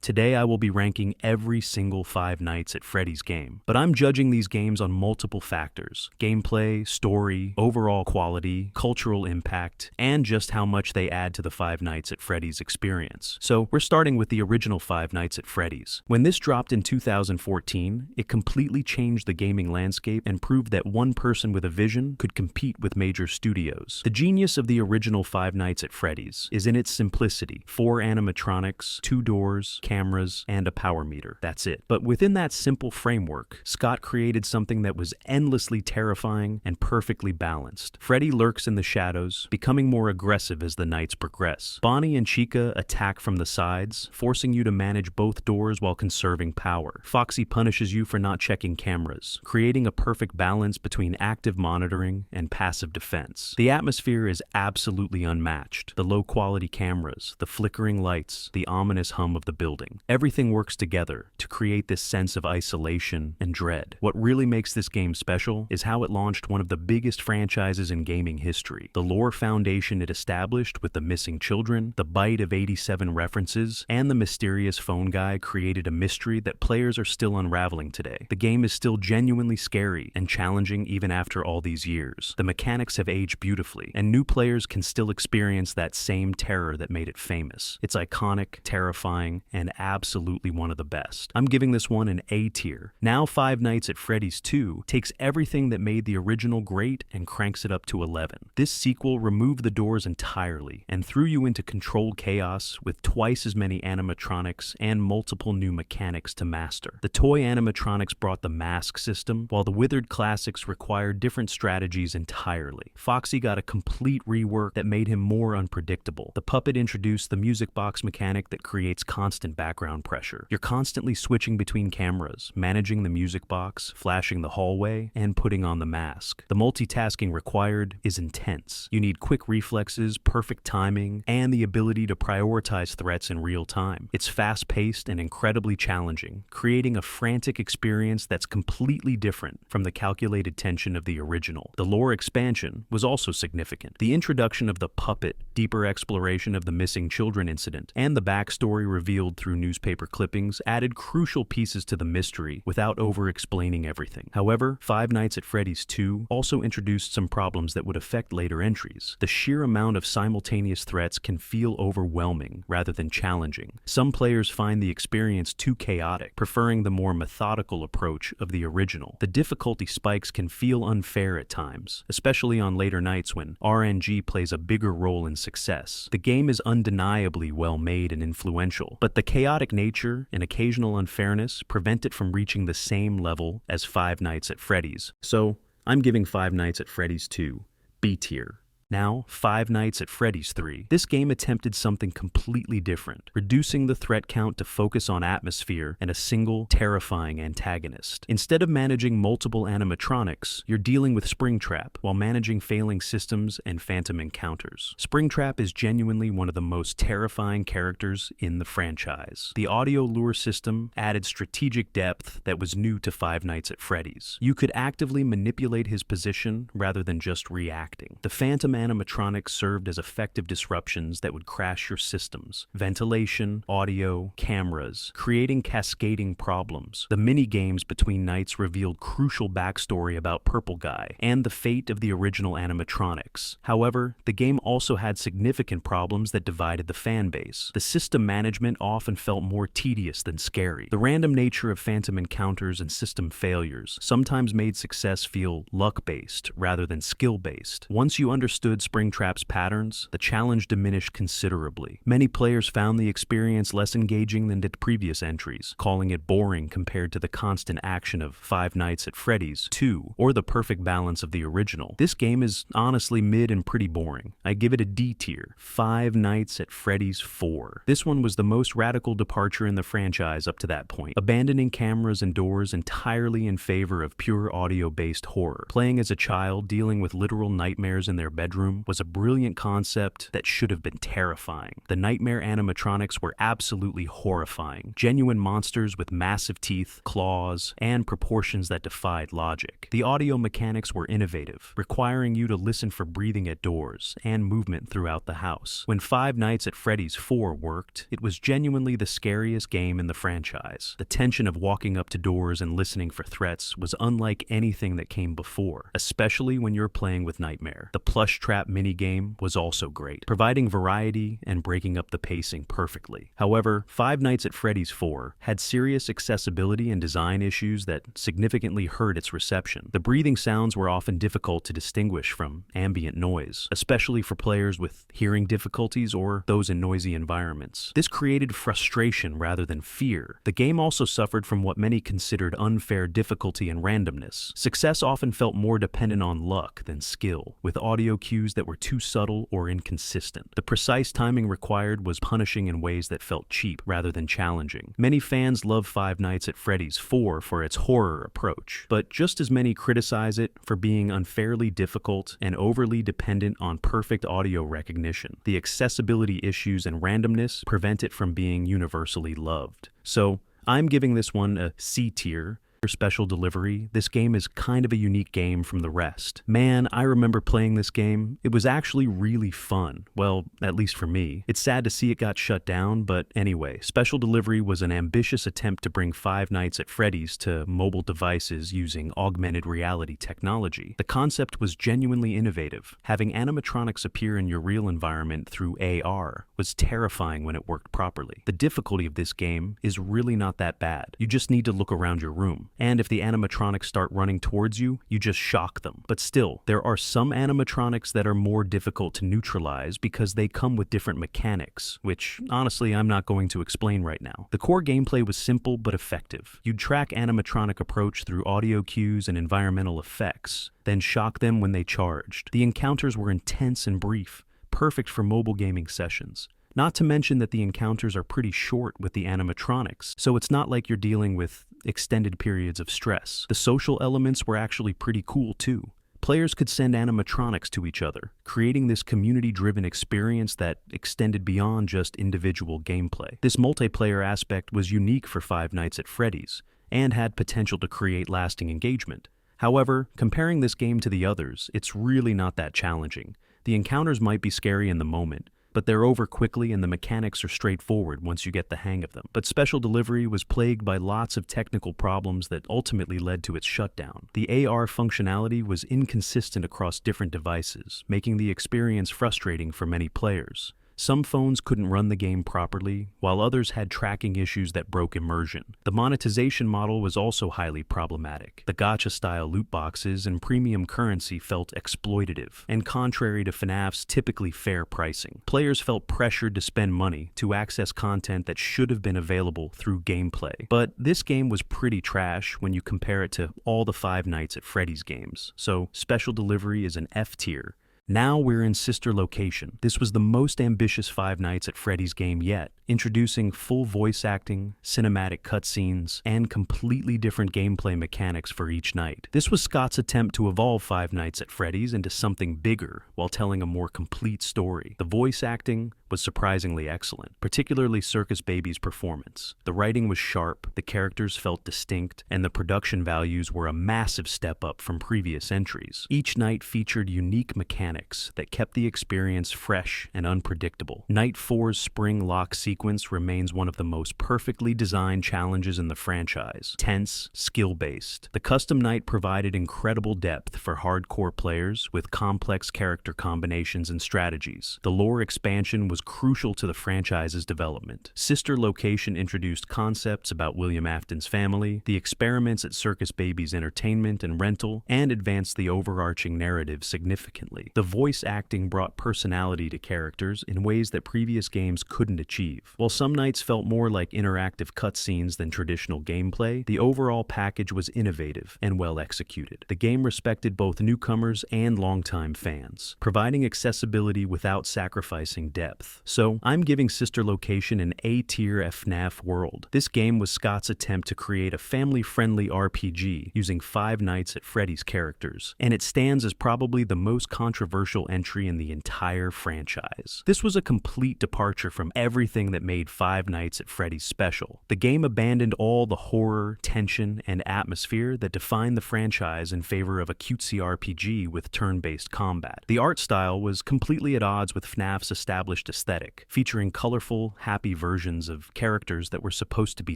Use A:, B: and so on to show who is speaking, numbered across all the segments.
A: Today I will be ranking every single Five Nights at Freddy's game, but I'm judging these games on multiple factors: gameplay, story, overall quality, cultural impact, and just how much they add to the Five Nights at Freddy's experience. So we're starting with the original Five Nights at Freddy's. When this dropped in 2014, it completely changed the gaming landscape and proved that one person with a vision could compete with major studios. The genius of the original Five Nights at Freddy's is in its simplicity: 4 animatronics, 2 doors, cameras, and a power meter. That's it. But within that simple framework, Scott created something that was endlessly terrifying and perfectly balanced. Freddy lurks in the shadows, becoming more aggressive as the nights progress. Bonnie and Chica attack from the sides, forcing you to manage both doors while conserving power. Foxy punishes you for not checking cameras, creating a perfect balance between active monitoring and passive defense. The atmosphere is absolutely unmatched. The low-quality cameras, the flickering lights, the ominous hum of the building. Everything works together to create this sense of isolation and dread. What really makes this game special is how it launched one of the biggest franchises in gaming history. The lore foundation it established with the missing children, the bite of 87 references, and the mysterious phone guy created a mystery that players are still unraveling today. The game is still genuinely scary and challenging even after all these years. The mechanics have aged beautifully, and new players can still experience that same terror that made it famous. It's iconic, terrifying, and absolutely one of the best. I'm giving this one an A tier. Now Five Nights at Freddy's 2 takes everything that made the original great and cranks it up to 11. This sequel removed the doors entirely and threw you into controlled chaos with twice as many animatronics and multiple new mechanics to master. The toy animatronics brought the mask system, while the withered classics required different strategies entirely. Foxy got a complete rework that made him more unpredictable. The puppet introduced the music box mechanic that creates constant background pressure. You're constantly switching between cameras, managing the music box, flashing the hallway, and putting on the mask. The multitasking required is intense. You need quick reflexes, perfect timing, and the ability to prioritize threats in real time. It's fast-paced and incredibly challenging, creating a frantic experience that's completely different from the calculated tension of the original. The lore expansion was also significant. The introduction of the puppet, deeper exploration of the missing children incident, and the backstory revealed through newspaper clippings added crucial pieces to the mystery without over-explaining everything. However, Five Nights at Freddy's 2 also introduced some problems that would affect later entries. The sheer amount of simultaneous threats can feel overwhelming rather than challenging. Some players find the experience too chaotic, preferring the more methodical approach of the original. The difficulty spikes can feel unfair at times, especially on later nights when RNG plays a bigger role in success. The game is undeniably well made and influential, but the chaotic nature and occasional unfairness prevent it from reaching the same level as Five Nights at Freddy's. So, I'm giving Five Nights at Freddy's 2 B tier. Now, Five Nights at Freddy's 3. This game attempted something completely different, reducing the threat count to focus on atmosphere and a single, terrifying antagonist. Instead of managing multiple animatronics, you're dealing with Springtrap while managing failing systems and phantom encounters. Springtrap is genuinely one of the most terrifying characters in the franchise. The audio lure system added strategic depth that was new to Five Nights at Freddy's. You could actively manipulate his position rather than just reacting. The phantom animatronics served as effective disruptions that would crash your systems. Ventilation, audio, cameras, creating cascading problems. The mini-games between nights revealed crucial backstory about Purple Guy and the fate of the original animatronics. However, the game also had significant problems that divided the fan base. The system management often felt more tedious than scary. The random nature of phantom encounters and system failures sometimes made success feel luck-based rather than skill-based. Once you understood Springtrap's patterns, the challenge diminished considerably. Many players found the experience less engaging than did previous entries, calling it boring compared to the constant action of Five Nights at Freddy's 2 or the perfect balance of the original. This game is honestly mid and pretty boring. I give it a D tier. Five Nights at Freddy's 4. This one was the most radical departure in the franchise up to that point, abandoning cameras and doors entirely in favor of pure audio-based horror. Playing as a child, dealing with literal nightmares in their bedroom bedroom was a brilliant concept that should have been terrifying. The nightmare animatronics were absolutely horrifying. Genuine monsters with massive teeth, claws, and proportions that defied logic. The audio mechanics were innovative, requiring you to listen for breathing at doors and movement throughout the house. When Five Nights at Freddy's 4 worked, it was genuinely the scariest game in the franchise. The tension of walking up to doors and listening for threats was unlike anything that came before, especially when you're playing with Nightmare. The plush trap minigame was also great, providing variety and breaking up the pacing perfectly. However, Five Nights at Freddy's 4 had serious accessibility and design issues that significantly hurt its reception. The breathing sounds were often difficult to distinguish from ambient noise, especially for players with hearing difficulties or those in noisy environments. This created frustration rather than fear. The game also suffered from what many considered unfair difficulty and randomness. Success often felt more dependent on luck than skill, with audio cues that were too subtle or inconsistent. The precise timing required was punishing in ways that felt cheap rather than challenging. Many fans love Five Nights at Freddy's 4 for its horror approach, but just as many criticize it for being unfairly difficult and overly dependent on perfect audio recognition. The accessibility issues and randomness prevent it from being universally loved. So, I'm giving this one a C tier. For special delivery, this game is kind of a unique game from the rest. Man, I remember playing this game. It was actually really fun. Well, at least for me. It's sad to see it got shut down, but anyway, Special Delivery was an ambitious attempt to bring Five Nights at Freddy's to mobile devices using augmented reality technology. The concept was genuinely innovative. Having animatronics appear in your real environment through AR was terrifying when it worked properly. The difficulty of this game is really not that bad. You just need to look around your room. And if the animatronics start running towards you, you just shock them. But still, there are some animatronics that are more difficult to neutralize because they come with different mechanics, which, honestly, I'm not going to explain right now. The core gameplay was simple but effective. You'd track animatronic approach through audio cues and environmental effects, then shock them when they charged. The encounters were intense and brief, perfect for mobile gaming sessions. Not to mention that the encounters are pretty short with the animatronics, so it's not like you're dealing with extended periods of stress. The social elements were actually pretty cool too. Players could send animatronics to each other, creating this community-driven experience that extended beyond just individual gameplay. This multiplayer aspect was unique for Five Nights at Freddy's, and had potential to create lasting engagement. However, comparing this game to the others, it's really not that challenging. The encounters might be scary in the moment, but they're over quickly and the mechanics are straightforward once you get the hang of them. But Special Delivery was plagued by lots of technical problems that ultimately led to its shutdown. The AR functionality was inconsistent across different devices, making the experience frustrating for many players. Some phones couldn't run the game properly, while others had tracking issues that broke immersion. The monetization model was also highly problematic. The gacha-style loot boxes and premium currency felt exploitative, and contrary to FNAF's typically fair pricing. Players felt pressured to spend money to access content that should have been available through gameplay. But this game was pretty trash when you compare it to all the Five Nights at Freddy's games, so Special Delivery is an F tier. Now we're in Sister Location. This was the most ambitious Five Nights at Freddy's game yet, introducing full voice acting, cinematic cutscenes, and completely different gameplay mechanics for each night. This was Scott's attempt to evolve Five Nights at Freddy's into something bigger while telling a more complete story. The voice acting was surprisingly excellent, particularly Circus Baby's performance. The writing was sharp, the characters felt distinct, and the production values were a massive step up from previous entries. Each night featured unique mechanics that kept the experience fresh and unpredictable. Night 4's spring lock sequence remains one of the most perfectly designed challenges in the franchise. Tense, skill-based. The custom night provided incredible depth for hardcore players with complex character combinations and strategies. The lore expansion was crucial to the franchise's development. Sister Location introduced concepts about William Afton's family, the experiments at Circus Baby's entertainment and rental, and advanced the overarching narrative significantly. The voice acting brought personality to characters in ways that previous games couldn't achieve. While some nights felt more like interactive cutscenes than traditional gameplay, the overall package was innovative and well executed. The game respected both newcomers and longtime fans, providing accessibility without sacrificing depth. So, I'm giving Sister Location an A-tier FNAF World. This game was Scott's attempt to create a family-friendly RPG using Five Nights at Freddy's characters, and it stands as probably the most controversial entry in the entire franchise. This was a complete departure from everything that made Five Nights at Freddy's special. The game abandoned all the horror, tension, and atmosphere that defined the franchise in favor of a cutesy RPG with turn-based combat. The art style was completely at odds with FNAF's established aesthetic, featuring colorful, happy versions of characters that were supposed to be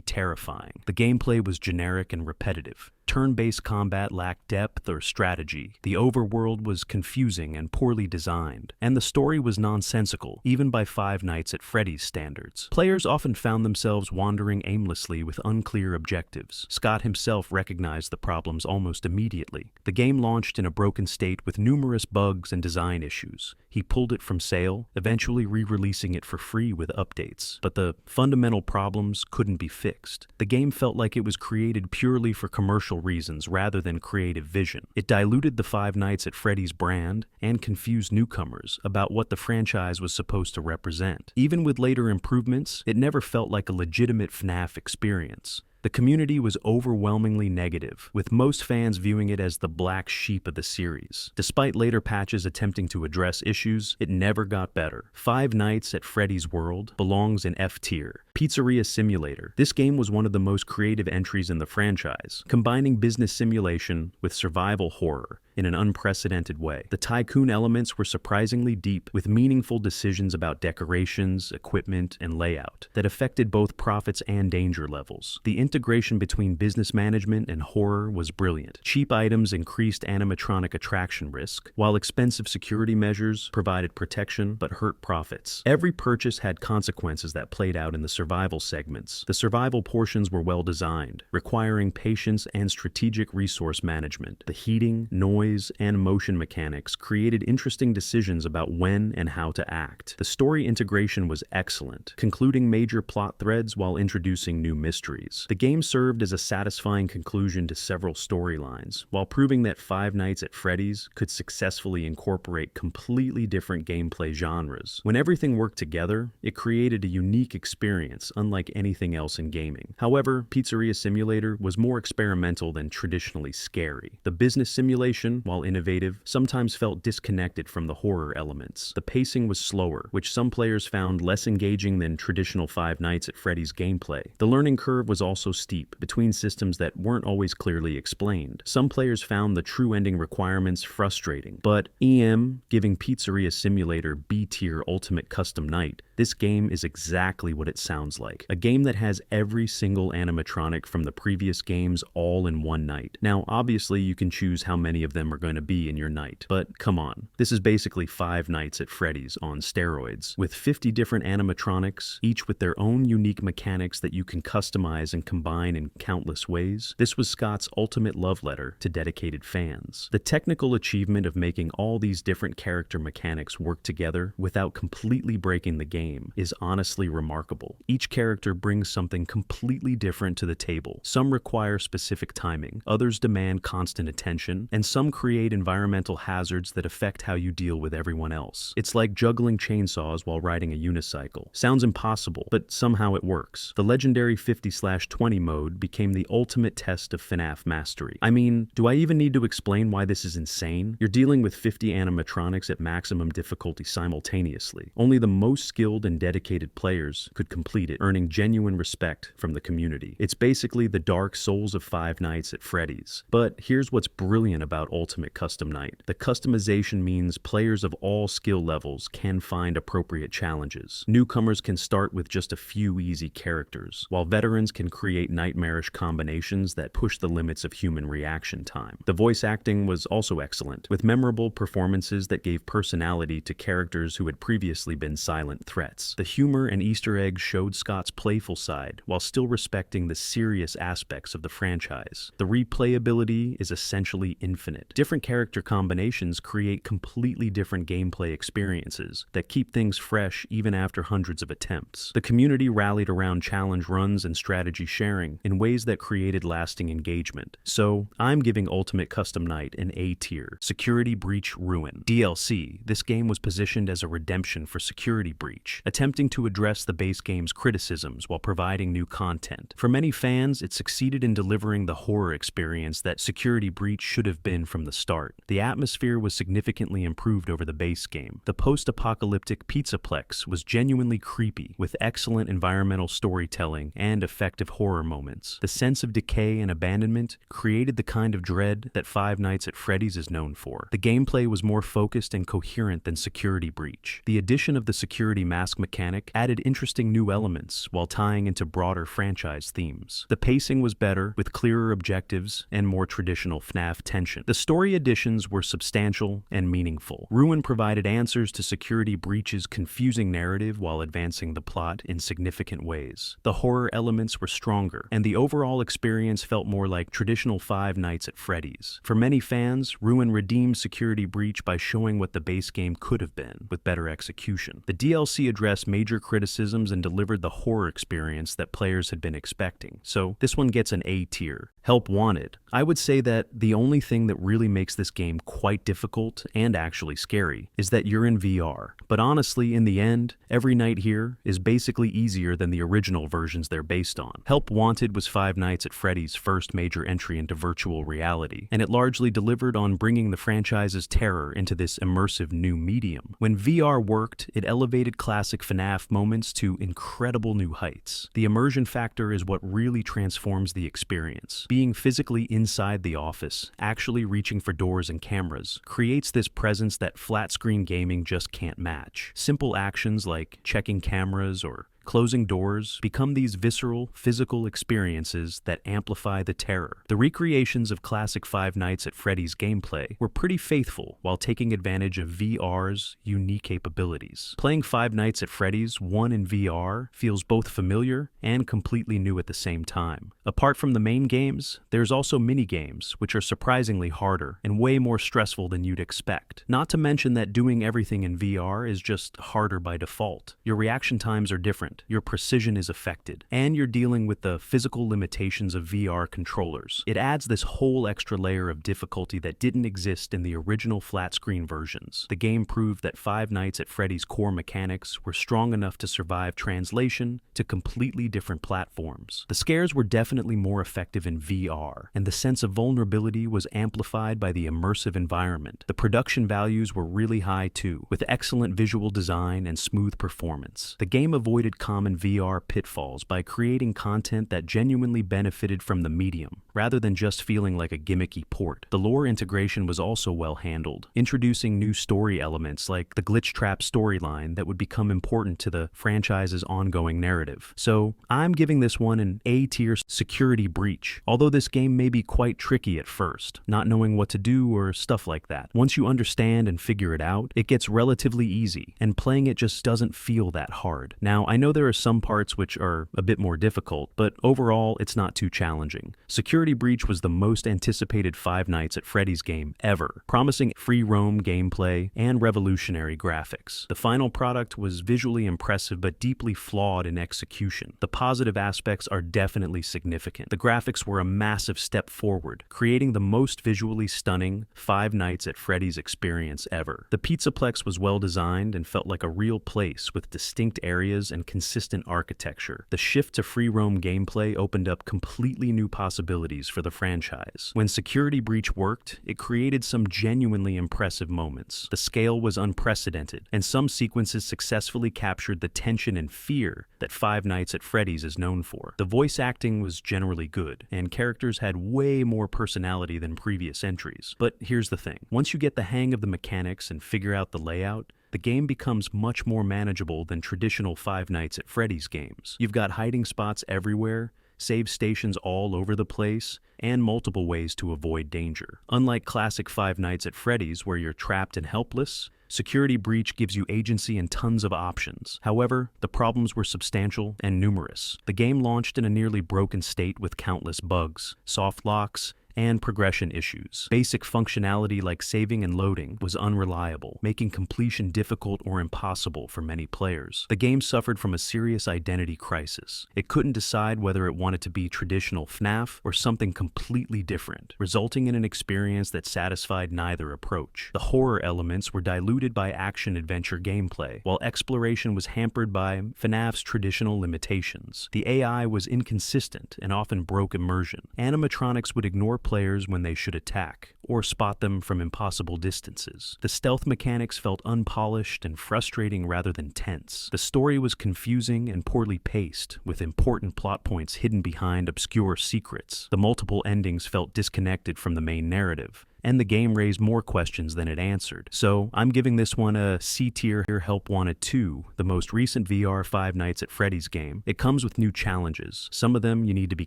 A: terrifying. The gameplay was generic and repetitive. Turn-based combat lacked depth or strategy. The overworld was confusing and poorly designed, and the story was nonsensical, even by Five Nights at Freddy's standards. Players often found themselves wandering aimlessly with unclear objectives. Scott himself recognized the problems almost immediately. The game launched in a broken state with numerous bugs and design issues. He pulled it from sale, eventually re-releasing it for free with updates. But the fundamental problems couldn't be fixed. The game felt like it was created purely for commercial reasons rather than creative vision. It diluted the Five Nights at Freddy's brand and confused newcomers about what the franchise was supposed to represent. Even with later improvements, it never felt like a legitimate FNAF experience. The community was overwhelmingly negative, with most fans viewing it as the black sheep of the series. Despite later patches attempting to address issues, it never got better. Five Nights at Freddy's World belongs in F tier. Pizzeria Simulator. This game was one of the most creative entries in the franchise, combining business simulation with survival horror in an unprecedented way. The tycoon elements were surprisingly deep, with meaningful decisions about decorations, equipment, and layout that affected both profits and danger levels. The integration between business management and horror was brilliant. Cheap items increased animatronic attraction risk, while expensive security measures provided protection but hurt profits. Every purchase had consequences that played out in the survival segments. The survival portions were well designed, requiring patience and strategic resource management. The heating, noise, and motion mechanics created interesting decisions about when and how to act. The story integration was excellent, concluding major plot threads while introducing new mysteries. The game served as a satisfying conclusion to several storylines, while proving that Five Nights at Freddy's could successfully incorporate completely different gameplay genres. When everything worked together, it created a unique experience unlike anything else in gaming. However, Pizzeria Simulator was more experimental than traditionally scary. The business simulation, while innovative, sometimes felt disconnected from the horror elements. The pacing was slower, which some players found less engaging than traditional Five Nights at Freddy's gameplay. The learning curve was also steep, between systems that weren't always clearly explained. Some players found the true ending requirements frustrating, but giving Pizzeria Simulator B-tier Ultimate Custom Night, this game is exactly what it sounds like. A game that has every single animatronic from the previous games all in one night. Now, obviously, you can choose how many of them are going to be in your night, but come on. This is basically Five Nights at Freddy's on steroids, with 50 different animatronics, each with their own unique mechanics that you can customize and combine in countless ways. This was Scott's ultimate love letter to dedicated fans. The technical achievement of making all these different character mechanics work together without completely breaking the game is honestly remarkable. Each character brings something completely different to the table. Some require specific timing, others demand constant attention, and some create environmental hazards that affect how you deal with everyone else. It's like juggling chainsaws while riding a unicycle. Sounds impossible, but somehow it works. The legendary 50/20 mode became the ultimate test of FNAF mastery. I mean, do I even need to explain why this is insane? You're dealing with 50 animatronics at maximum difficulty simultaneously. Only the most skilled and dedicated players could complete it, earning genuine respect from the community. It's basically the Dark Souls of Five Nights at Freddy's. But here's what's brilliant about Ultimate Custom Night. The customization means players of all skill levels can find appropriate challenges. Newcomers can start with just a few easy characters, while veterans can create nightmarish combinations that push the limits of human reaction time. The voice acting was also excellent, with memorable performances that gave personality to characters who had previously been silent threats. threats. The humor and Easter eggs showed Scott's playful side while still respecting the serious aspects of the franchise. The replayability is essentially infinite. Different character combinations create completely different gameplay experiences that keep things fresh even after hundreds of attempts. The community rallied around challenge runs and strategy sharing in ways that created lasting engagement. So, I'm giving Ultimate Custom Night an A tier. Security Breach Ruin. DLC. This game was positioned as a redemption for Security Breach, attempting to address the base game's criticisms while providing new content. For many fans, it succeeded in delivering the horror experience that Security Breach should have been from the start. The atmosphere was significantly improved over the base game. The post-apocalyptic Pizzaplex was genuinely creepy, with excellent environmental storytelling and effective horror moments. The sense of decay and abandonment created the kind of dread that Five Nights at Freddy's is known for. The gameplay was more focused and coherent than Security Breach. The addition of the security mask mechanic added interesting new elements while tying into broader franchise themes. The pacing was better, with clearer objectives and more traditional FNAF tension. The story additions were substantial and meaningful. Ruin provided answers to Security Breach's confusing narrative while advancing the plot in significant ways. The horror elements were stronger, and the overall experience felt more like traditional Five Nights at Freddy's. For many fans, Ruin redeemed Security Breach by showing what the base game could have been, with better execution. The DLC addressed major criticisms and delivered the horror experience that players had been expecting, so this one gets an A tier. Help Wanted. I would say that the only thing that really makes this game quite difficult and actually scary is that you're in VR. But honestly, in the end, every night here is basically easier than the original versions they're based on. Help Wanted was Five Nights at Freddy's first major entry into virtual reality, and it largely delivered on bringing the franchise's terror into this immersive new medium. When VR worked, it elevated classic FNAF moments to incredible new heights. The immersion factor is what really transforms the experience. Being physically inside the office, actually reaching for doors and cameras, creates this presence that flat-screen gaming just can't match. Simple actions like checking cameras or closing doors become these visceral, physical experiences that amplify the terror. The recreations of classic Five Nights at Freddy's gameplay were pretty faithful while taking advantage of VR's unique capabilities. Playing Five Nights at Freddy's 1 in VR feels both familiar and completely new at the same time. Apart from the main games, there's also mini-games, which are surprisingly harder and way more stressful than you'd expect. Not to mention that doing everything in VR is just harder by default. Your reaction times are different. Your precision is affected, and you're dealing with the physical limitations of VR controllers. It adds this whole extra layer of difficulty that didn't exist in the original flat-screen versions. The game proved that Five Nights at Freddy's core mechanics were strong enough to survive translation to completely different platforms. The scares were definitely more effective in VR, and the sense of vulnerability was amplified by the immersive environment. The production values were really high too, with excellent visual design and smooth performance. The game avoided common VR pitfalls by creating content that genuinely benefited from the medium, rather than just feeling like a gimmicky port. The lore integration was also well handled, introducing new story elements like the glitch trap storyline that would become important to the franchise's ongoing narrative. So, I'm giving this one an A-tier Security Breach, although this game may be quite tricky at first, not knowing what to do or stuff like that. Once you understand and figure it out, it gets relatively easy, and playing it just doesn't feel that hard. Now, I know there are some parts which are a bit more difficult, but overall, it's not too challenging. Security Breach was the most anticipated Five Nights at Freddy's game ever, promising free roam gameplay and revolutionary graphics. The final product was visually impressive but deeply flawed in execution. The positive aspects are definitely significant. The graphics were a massive step forward, creating the most visually stunning Five Nights at Freddy's experience ever. The Pizzaplex was well designed and felt like a real place with distinct areas and consistent architecture. The shift to free roam gameplay opened up completely new possibilities for the franchise. When Security Breach worked, it created some genuinely impressive moments. The scale was unprecedented, and some sequences successfully captured the tension and fear that Five Nights at Freddy's is known for. The voice acting was generally good, and characters had way more personality than previous entries. But here's the thing. Once you get the hang of the mechanics and figure out the layout, the game becomes much more manageable than traditional Five Nights at Freddy's games. You've got hiding spots everywhere, save stations all over the place, and multiple ways to avoid danger. Unlike classic Five Nights at Freddy's where you're trapped and helpless, Security Breach gives you agency and tons of options. However, the problems were substantial and numerous. The game launched in a nearly broken state with countless bugs, soft locks, and progression issues. Basic functionality like saving and loading was unreliable, making completion difficult or impossible for many players. The game suffered from a serious identity crisis. It couldn't decide whether it wanted to be traditional FNAF or something completely different, resulting in an experience that satisfied neither approach. The horror elements were diluted by action-adventure gameplay, while exploration was hampered by FNAF's traditional limitations. The AI was inconsistent and often broke immersion. Animatronics would ignore players when they should attack, or spot them from impossible distances. The stealth mechanics felt unpolished and frustrating rather than tense. The story was confusing and poorly paced, with important plot points hidden behind obscure secrets. The multiple endings felt disconnected from the main narrative, and the game raised more questions than it answered. So I'm giving this one a C tier. Help Wanted 2, the most recent VR Five Nights at Freddy's game. It comes with new challenges. Some of them you need to be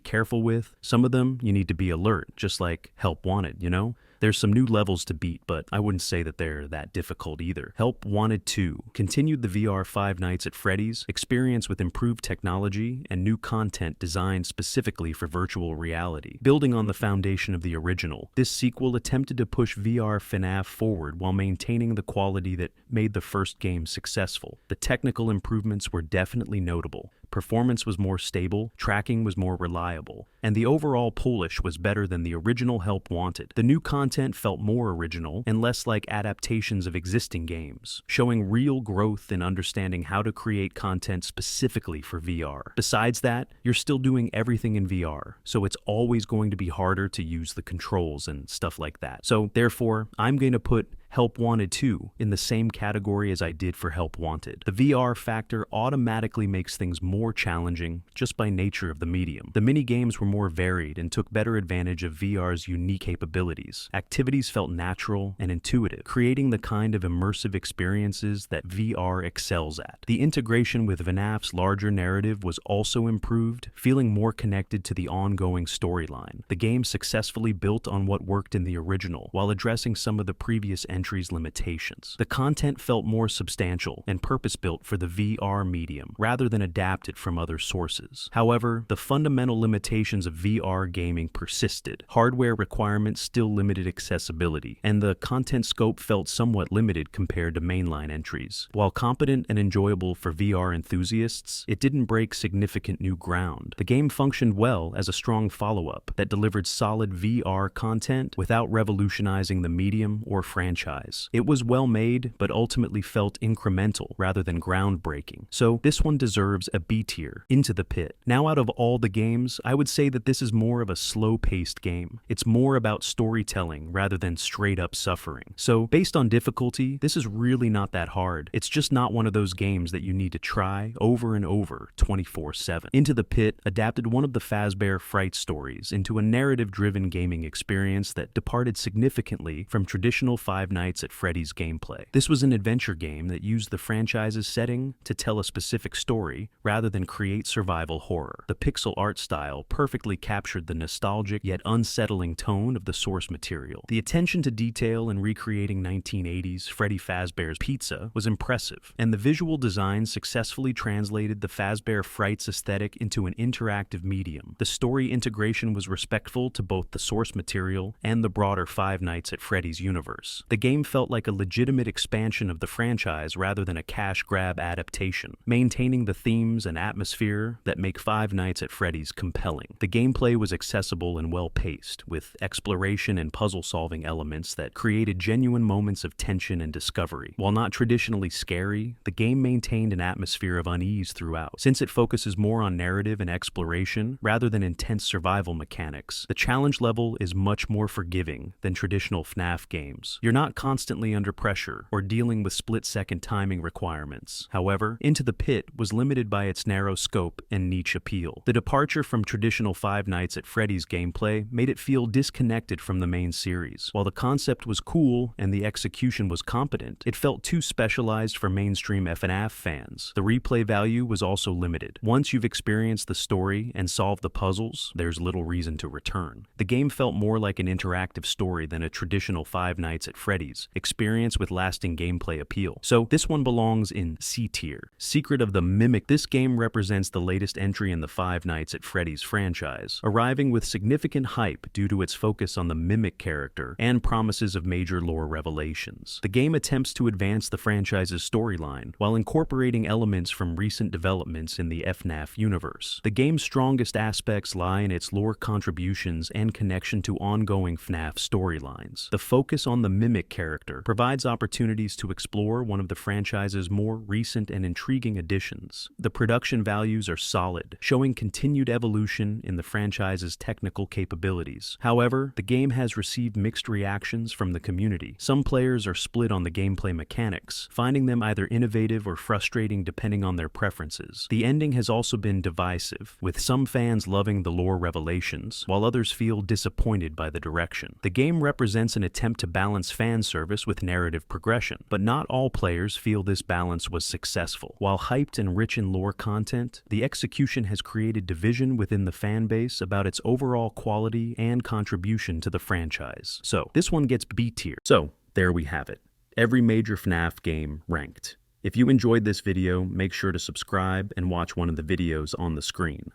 A: careful with, some of them you need to be alert, just like Help Wanted, you know? There's some new levels to beat, but I wouldn't say that they're that difficult either. Help Wanted 2 continued the VR Five Nights at Freddy's experience with improved technology and new content designed specifically for virtual reality. Building on the foundation of the original, this sequel attempted to push VR FNAF forward while maintaining the quality that made the first game successful. The technical improvements were definitely notable. Performance was more stable, tracking was more reliable, and the overall polish was better than the original Help Wanted. The new content felt more original and less like adaptations of existing games, showing real growth in understanding how to create content specifically for VR. Besides that, you're still doing everything in VR, so it's always going to be harder to use the controls and stuff like that. So therefore, I'm going to put Help Wanted 2 in the same category as I did for Help Wanted. The VR factor automatically makes things more challenging just by nature of the medium. The mini-games were more varied and took better advantage of VR's unique capabilities. Activities felt natural and intuitive, creating the kind of immersive experiences that VR excels at. The integration with FNAF's larger narrative was also improved, feeling more connected to the ongoing storyline. The game successfully built on what worked in the original, while addressing some of the previous entry's limitations. The content felt more substantial and purpose-built for the VR medium, rather than adapted from other sources. However, the fundamental limitations of VR gaming persisted. Hardware requirements still limited accessibility, and the content scope felt somewhat limited compared to mainline entries. While competent and enjoyable for VR enthusiasts, it didn't break significant new ground. The game functioned well as a strong follow-up that delivered solid VR content without revolutionizing the medium or franchise. It was well made, but ultimately felt incremental rather than groundbreaking. So this one deserves a B tier, Into the Pit. Now out of all the games, I would say that this is more of a slow-paced game. It's more about storytelling rather than straight-up suffering. So based on difficulty, this is really not that hard. It's just not one of those games that you need to try over and over 24/7. Into the Pit adapted one of the Fazbear Fright stories into a narrative-driven gaming experience that departed significantly from traditional Five Nights at Freddy's gameplay. This was an adventure game that used the franchise's setting to tell a specific story rather than create survival horror. The pixel art style perfectly captured the nostalgic yet unsettling tone of the source material. The attention to detail in recreating 1980s Freddy Fazbear's Pizza was impressive, and the visual design successfully translated the Fazbear Frights aesthetic into an interactive medium. The story integration was respectful to both the source material and the broader Five Nights at Freddy's universe. The game felt like a legitimate expansion of the franchise rather than a cash grab adaptation, maintaining the themes and atmosphere that make Five Nights at Freddy's compelling. The gameplay was accessible and well-paced, with exploration and puzzle-solving elements that created genuine moments of tension and discovery. While not traditionally scary, the game maintained an atmosphere of unease throughout. Since it focuses more on narrative and exploration rather than intense survival mechanics, the challenge level is much more forgiving than traditional FNAF games. You're not constantly under pressure or dealing with split-second timing requirements. However, Into the Pit was limited by its narrow scope and niche appeal. The departure from traditional Five Nights at Freddy's gameplay made it feel disconnected from the main series. While the concept was cool and the execution was competent, it felt too specialized for mainstream FNAF fans. The replay value was also limited. Once you've experienced the story and solved the puzzles, there's little reason to return. The game felt more like an interactive story than a traditional Five Nights at Freddy's experience with lasting gameplay appeal. So this one belongs in C tier. Secret of the Mimic. This game represents the latest entry in the Five Nights at Freddy's franchise, arriving with significant hype due to its focus on the Mimic character and promises of major lore revelations. The game attempts to advance the franchise's storyline while incorporating elements from recent developments in the FNAF universe. The game's strongest aspects lie in its lore contributions and connection to ongoing FNAF storylines. The focus on the Mimic character provides opportunities to explore one of the franchise's more recent and intriguing additions. The production values are solid, showing continued evolution in the franchise's technical capabilities. However, the game has received mixed reactions from the community. Some players are split on the gameplay mechanics, finding them either innovative or frustrating depending on their preferences. The ending has also been divisive, with some fans loving the lore revelations, while others feel disappointed by the direction. The game represents an attempt to balance fan service with narrative progression, but not all players feel this balance was successful. While hyped and rich in lore content, the execution has created division within the fan base about its overall quality and contribution to the franchise. So, this one gets B tier. So, there we have it. Every major FNAF game ranked. If you enjoyed this video, make sure to subscribe and watch one of the videos on the screen.